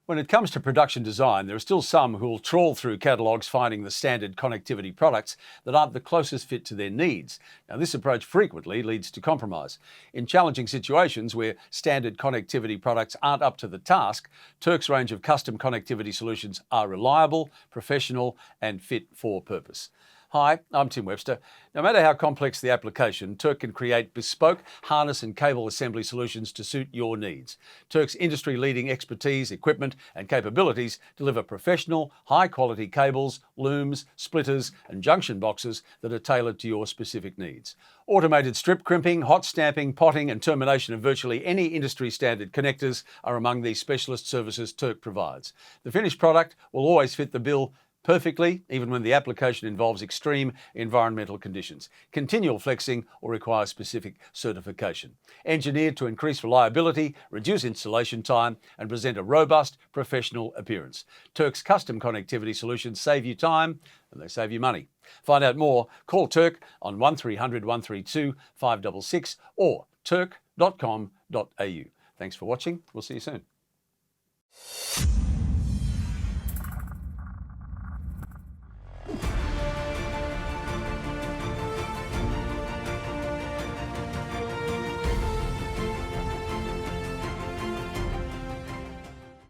When it comes to production design, there are still some who will trawl through catalogues finding the standard connectivity products that aren't the closest fit to their needs. Now, this approach frequently leads to compromise. In challenging situations where standard connectivity products aren't up to the task, Turck's range of custom connectivity solutions are reliable, professional, and fit for purpose. Hi, I'm Tim Webster. No matter how complex the application, Turck can create bespoke harness and cable assembly solutions to suit your needs. Turck's industry-leading expertise, equipment and capabilities deliver professional, high-quality cables, looms, splitters and junction boxes that are tailored to your specific needs. Automated strip crimping, hot stamping, potting and termination of virtually any industry-standard connectors are among the specialist services Turck provides. The finished product will always fit the bill perfectly, even when the application involves extreme environmental conditions, continual flexing, or requires specific certification. Engineered to increase reliability, reduce installation time, and present a robust, professional appearance. Turck's custom connectivity solutions save you time and they save you money. Find out more, call Turck on 1300 132 566 or turck.com.au. Thanks for watching. We'll see you soon.